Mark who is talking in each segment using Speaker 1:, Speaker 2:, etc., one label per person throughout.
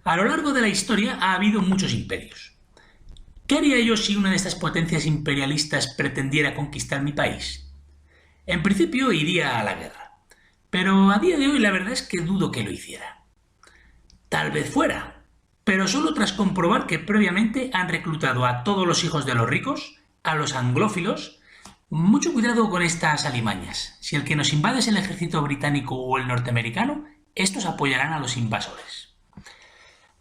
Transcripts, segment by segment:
Speaker 1: A lo largo de la historia ha habido muchos imperios. ¿Qué haría yo si una de estas potencias imperialistas pretendiera conquistar mi país? En principio iría a la guerra, pero a día de hoy la verdad es que dudo que lo hiciera. Tal vez fuera, pero solo tras comprobar que previamente han reclutado a todos los hijos de los ricos, a los anglófilos. Mucho cuidado con estas alimañas. Si el que nos invade es el ejército británico o el norteamericano, estos apoyarán a los invasores.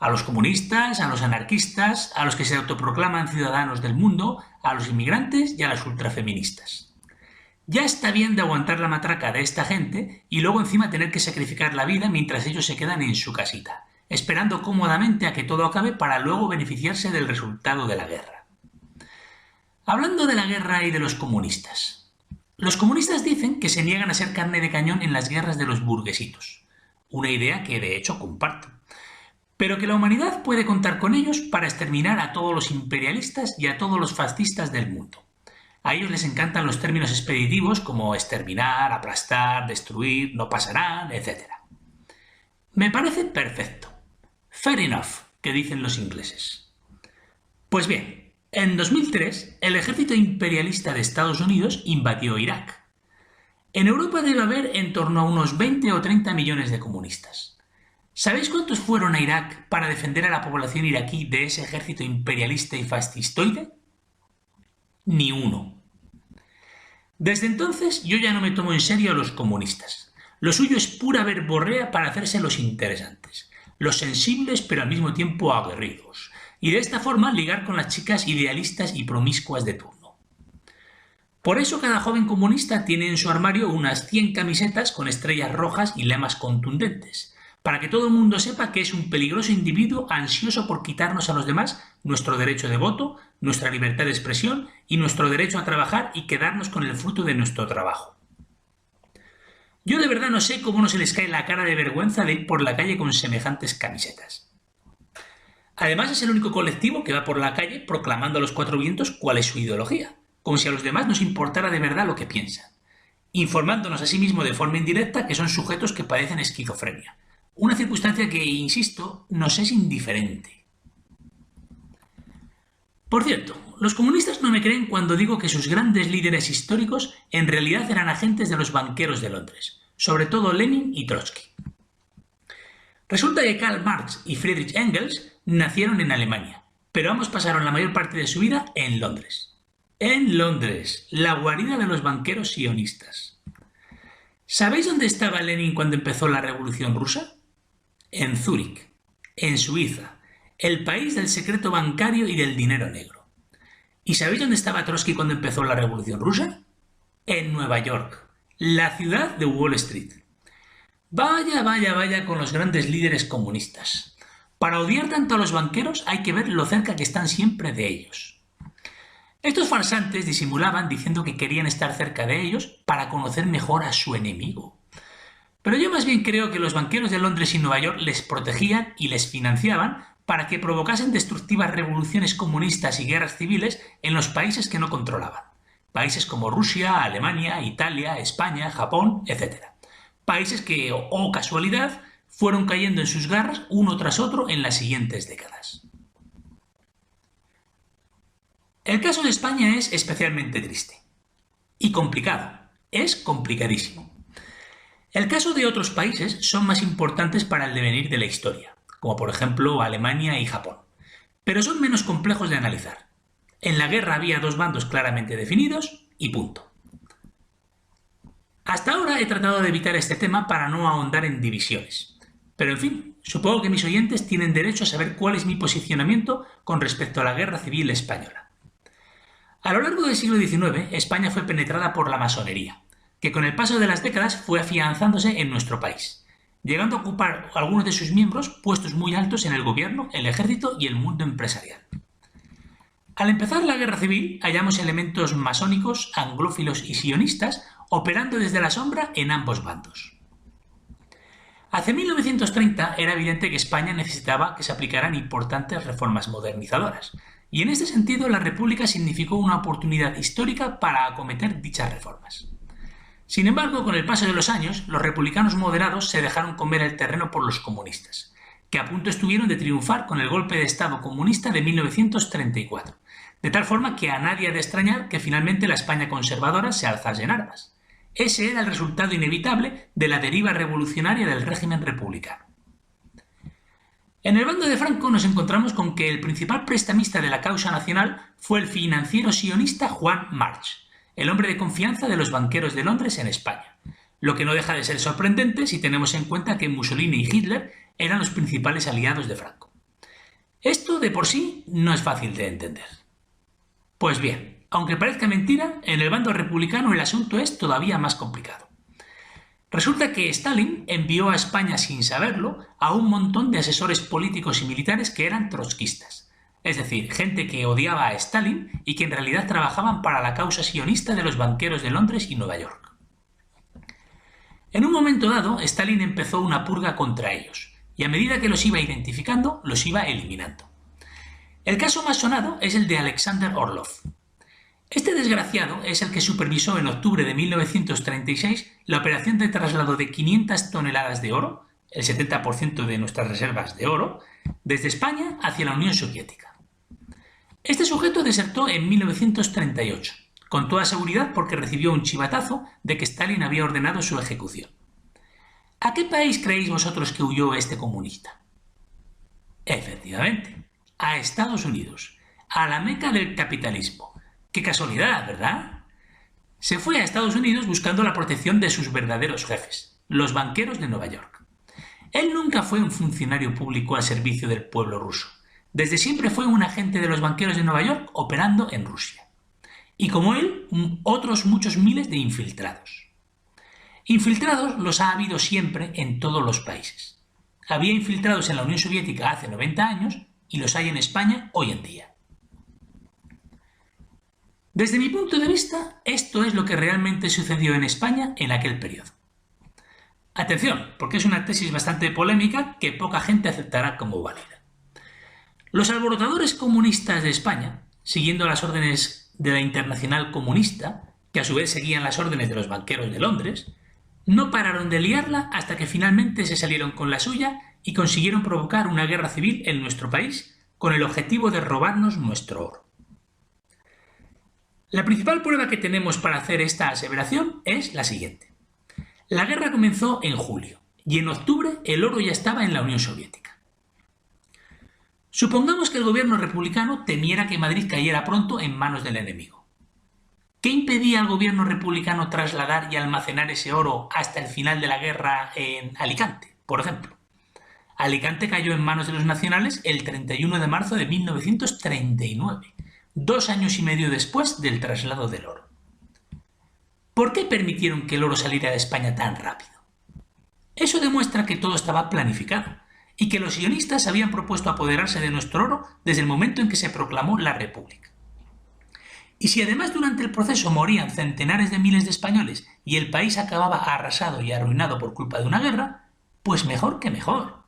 Speaker 1: A los comunistas, a los anarquistas, a los que se autoproclaman ciudadanos del mundo, a los inmigrantes y a las ultrafeministas. Ya está bien de aguantar la matraca de esta gente y luego encima tener que sacrificar la vida mientras ellos se quedan en su casita, esperando cómodamente a que todo acabe para luego beneficiarse del resultado de la guerra. Hablando de la guerra y de los comunistas. Los comunistas dicen que se niegan a ser carne de cañón en las guerras de los burguesitos, una idea que de hecho comparto, pero que la humanidad puede contar con ellos para exterminar a todos los imperialistas y a todos los fascistas del mundo. A ellos les encantan los términos expeditivos como exterminar, aplastar, destruir, no pasarán, etc. Me parece perfecto. Fair enough, que dicen los ingleses. Pues bien, en 2003 el ejército imperialista de Estados Unidos invadió Irak. En Europa debe haber en torno a unos 20 o 30 millones de comunistas. ¿Sabéis cuántos fueron a Irak para defender a la población iraquí de ese ejército imperialista y fascistoide? Ni uno. Desde entonces yo ya no me tomo en serio a los comunistas. Lo suyo es pura verborrea para hacerse los interesantes, los sensibles pero al mismo tiempo aguerridos, y de esta forma ligar con las chicas idealistas y promiscuas de turno. Por eso cada joven comunista tiene en su armario unas 100 camisetas con estrellas rojas y lemas contundentes, para que todo el mundo sepa que es un peligroso individuo ansioso por quitarnos a los demás nuestro derecho de voto, nuestra libertad de expresión y nuestro derecho a trabajar y quedarnos con el fruto de nuestro trabajo. Yo de verdad no sé cómo no se les cae la cara de vergüenza de ir por la calle con semejantes camisetas. Además es el único colectivo que va por la calle proclamando a los cuatro vientos cuál es su ideología, como si a los demás nos importara de verdad lo que piensan, informándonos a sí mismo de forma indirecta que son sujetos que padecen esquizofrenia. Una circunstancia que, insisto, nos es indiferente. Por cierto, los comunistas no me creen cuando digo que sus grandes líderes históricos en realidad eran agentes de los banqueros de Londres, sobre todo Lenin y Trotsky. Resulta que Karl Marx y Friedrich Engels nacieron en Alemania, pero ambos pasaron la mayor parte de su vida en Londres. En Londres, la guarida de los banqueros sionistas. ¿Sabéis dónde estaba Lenin cuando empezó la Revolución Rusa? En Zúrich, en Suiza, el país del secreto bancario y del dinero negro. ¿Y sabéis dónde estaba Trotsky cuando empezó la Revolución Rusa? En Nueva York, la ciudad de Wall Street. Vaya, vaya, vaya con los grandes líderes comunistas. Para odiar tanto a los banqueros hay que ver lo cerca que están siempre de ellos. Estos farsantes disimulaban diciendo que querían estar cerca de ellos para conocer mejor a su enemigo. Pero yo más bien creo que los banqueros de Londres y Nueva York les protegían y les financiaban para que provocasen destructivas revoluciones comunistas y guerras civiles en los países que no controlaban. Países como Rusia, Alemania, Italia, España, Japón, etc. Países que, oh casualidad, fueron cayendo en sus garras uno tras otro en las siguientes décadas. El caso de España es especialmente triste. Y complicado. Es complicadísimo. El caso de otros países son más importantes para el devenir de la historia, como por ejemplo Alemania y Japón, pero son menos complejos de analizar. En la guerra había dos bandos claramente definidos y punto. Hasta ahora he tratado de evitar este tema para no ahondar en divisiones, pero en fin, supongo que mis oyentes tienen derecho a saber cuál es mi posicionamiento con respecto a la Guerra Civil Española. A lo largo del siglo XIX, España fue penetrada por la masonería, que con el paso de las décadas fue afianzándose en nuestro país, llegando a ocupar algunos de sus miembros puestos muy altos en el gobierno, el ejército y el mundo empresarial. Al empezar la guerra civil, hallamos elementos masónicos, anglófilos y sionistas operando desde la sombra en ambos bandos. Hacia 1930 era evidente que España necesitaba que se aplicaran importantes reformas modernizadoras, y en este sentido la República significó una oportunidad histórica para acometer dichas reformas. Sin embargo, con el paso de los años, los republicanos moderados se dejaron comer el terreno por los comunistas, que a punto estuvieron de triunfar con el golpe de Estado comunista de 1934, de tal forma que a nadie ha de extrañar que finalmente la España conservadora se alzase en armas. Ese era el resultado inevitable de la deriva revolucionaria del régimen republicano. En el bando de Franco nos encontramos con que el principal prestamista de la causa nacional fue el financiero sionista Juan March, el hombre de confianza de los banqueros de Londres en España, lo que no deja de ser sorprendente si tenemos en cuenta que Mussolini y Hitler eran los principales aliados de Franco. Esto de por sí no es fácil de entender. Pues bien, aunque parezca mentira, en el bando republicano el asunto es todavía más complicado. Resulta que Stalin envió a España sin saberlo a un montón de asesores políticos y militares que eran trotskistas, es decir, gente que odiaba a Stalin y que en realidad trabajaban para la causa sionista de los banqueros de Londres y Nueva York. En un momento dado, Stalin empezó una purga contra ellos, y a medida que los iba identificando, los iba eliminando. El caso más sonado es el de Alexander Orlov. Este desgraciado es el que supervisó en octubre de 1936 la operación de traslado de 500 toneladas de oro, el 70% de nuestras reservas de oro, desde España hacia la Unión Soviética. Este sujeto desertó en 1938, con toda seguridad porque recibió un chivatazo de que Stalin había ordenado su ejecución. ¿A qué país creéis vosotros que huyó este comunista? Efectivamente, a Estados Unidos, a la meca del capitalismo. ¡Qué casualidad!, ¿verdad? Se fue a Estados Unidos buscando la protección de sus verdaderos jefes, los banqueros de Nueva York. Él nunca fue un funcionario público al servicio del pueblo ruso. Desde siempre fue un agente de los banqueros de Nueva York operando en Rusia. Y como él, otros muchos miles de infiltrados. Infiltrados los ha habido siempre en todos los países. Había infiltrados en la Unión Soviética hace 90 años y los hay en España hoy en día. Desde mi punto de vista, esto es lo que realmente sucedió en España en aquel periodo. Atención, porque es una tesis bastante polémica que poca gente aceptará como válida. Los alborotadores comunistas de España, siguiendo las órdenes de la Internacional Comunista, que a su vez seguían las órdenes de los banqueros de Londres, no pararon de liarla hasta que finalmente se salieron con la suya y consiguieron provocar una guerra civil en nuestro país con el objetivo de robarnos nuestro oro. La principal prueba que tenemos para hacer esta aseveración es la siguiente. La guerra comenzó en julio y en octubre el oro ya estaba en la Unión Soviética. Supongamos que el gobierno republicano temiera que Madrid cayera pronto en manos del enemigo. ¿Qué impedía al gobierno republicano trasladar y almacenar ese oro hasta el final de la guerra en Alicante, por ejemplo? Alicante cayó en manos de los nacionales el 31 de marzo de 1939. 2 años y medio después del traslado del oro. ¿Por qué permitieron que el oro saliera de España tan rápido? Eso demuestra que todo estaba planificado y que los sionistas habían propuesto apoderarse de nuestro oro desde el momento en que se proclamó la República. Y si además durante el proceso morían centenares de miles de españoles y el país acababa arrasado y arruinado por culpa de una guerra, pues mejor que mejor.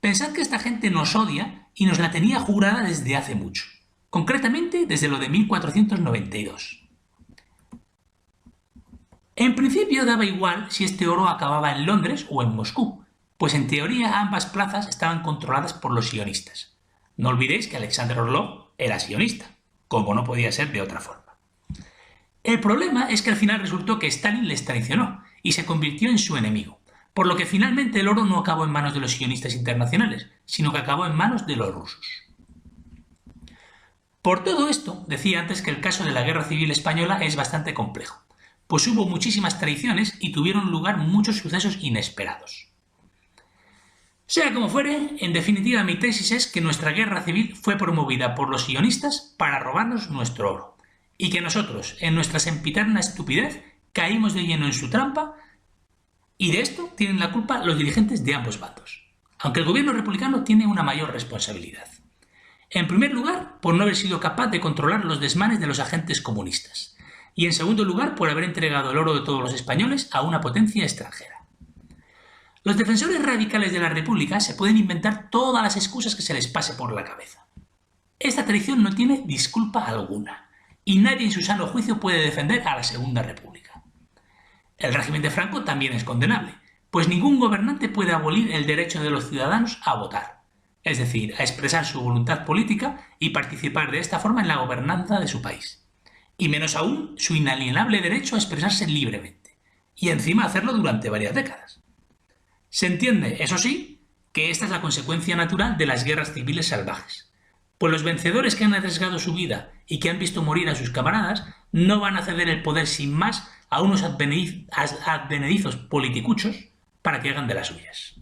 Speaker 1: Pensad que esta gente nos odia y nos la tenía jurada desde hace mucho. Concretamente desde lo de 1492. En principio daba igual si este oro acababa en Londres o en Moscú, pues en teoría ambas plazas estaban controladas por los sionistas. No olvidéis que Alexander Orlov era sionista, como no podía ser de otra forma. El problema es que al final resultó que Stalin les traicionó y se convirtió en su enemigo, por lo que finalmente el oro no acabó en manos de los sionistas internacionales, sino que acabó en manos de los rusos. Por todo esto, decía antes que el caso de la Guerra Civil Española es bastante complejo, pues hubo muchísimas traiciones y tuvieron lugar muchos sucesos inesperados. Sea como fuere, en definitiva mi tesis es que nuestra guerra civil fue promovida por los sionistas para robarnos nuestro oro, y que nosotros, en nuestra sempiterna estupidez, caímos de lleno en su trampa, y de esto tienen la culpa los dirigentes de ambos bandos, aunque el gobierno republicano tiene una mayor responsabilidad. En primer lugar, por no haber sido capaz de controlar los desmanes de los agentes comunistas. Y en segundo lugar, por haber entregado el oro de todos los españoles a una potencia extranjera. Los defensores radicales de la República se pueden inventar todas las excusas que se les pase por la cabeza. Esta traición no tiene disculpa alguna, y nadie en su sano juicio puede defender a la Segunda República. El régimen de Franco también es condenable, pues ningún gobernante puede abolir el derecho de los ciudadanos a votar. es decir, a expresar su voluntad política y participar de esta forma en la gobernanza de su país. Y menos aún su inalienable derecho a expresarse libremente, y encima hacerlo durante varias décadas. Se entiende, eso sí, que esta es la consecuencia natural de las guerras civiles salvajes, pues los vencedores que han arriesgado su vida y que han visto morir a sus camaradas no van a ceder el poder sin más a unos advenedizos politicuchos para que hagan de las suyas.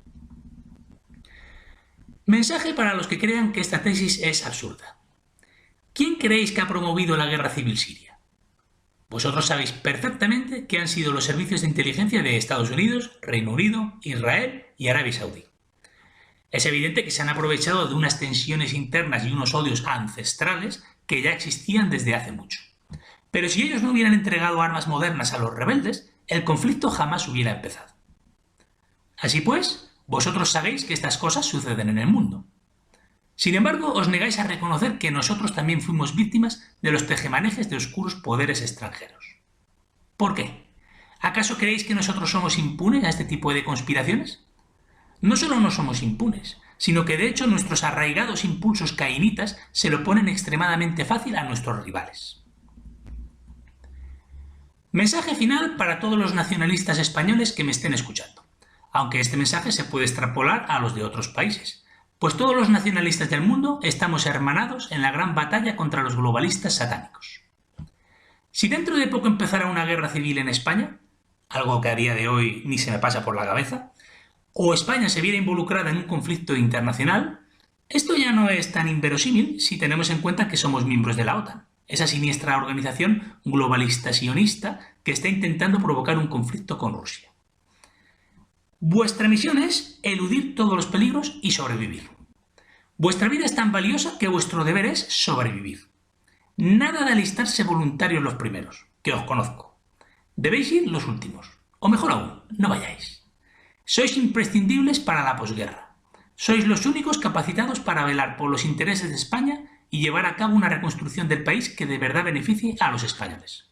Speaker 1: Mensaje para los que crean que esta tesis es absurda. ¿Quién creéis que ha promovido la guerra civil siria? Vosotros sabéis perfectamente que han sido los servicios de inteligencia de Estados Unidos, Reino Unido, Israel y Arabia Saudí. Es evidente que se han aprovechado de unas tensiones internas y unos odios ancestrales que ya existían desde hace mucho. Pero si ellos no hubieran entregado armas modernas a los rebeldes, el conflicto jamás hubiera empezado. Así pues, vosotros sabéis que estas cosas suceden en el mundo. Sin embargo, os negáis a reconocer que nosotros también fuimos víctimas de los tejemanejes de oscuros poderes extranjeros. ¿Por qué? ¿Acaso creéis que nosotros somos impunes a este tipo de conspiraciones? No solo no somos impunes, sino que de hecho nuestros arraigados impulsos caínitas se lo ponen extremadamente fácil a nuestros rivales. Mensaje final para todos los nacionalistas españoles que me estén escuchando, aunque este mensaje se puede extrapolar a los de otros países. Pues todos los nacionalistas del mundo estamos hermanados en la gran batalla contra los globalistas satánicos. Si dentro de poco empezara una guerra civil en España, algo que a día de hoy ni se me pasa por la cabeza, o España se viera involucrada en un conflicto internacional, esto ya no es tan inverosímil si tenemos en cuenta que somos miembros de la OTAN, esa siniestra organización globalista sionista que está intentando provocar un conflicto con Rusia. Vuestra misión es eludir todos los peligros y sobrevivir. Vuestra vida es tan valiosa que vuestro deber es sobrevivir. Nada de alistarse voluntarios los primeros, que os conozco. Debéis ir los últimos, o mejor aún, no vayáis. Sois imprescindibles para la posguerra. Sois los únicos capacitados para velar por los intereses de España y llevar a cabo una reconstrucción del país que de verdad beneficie a los españoles.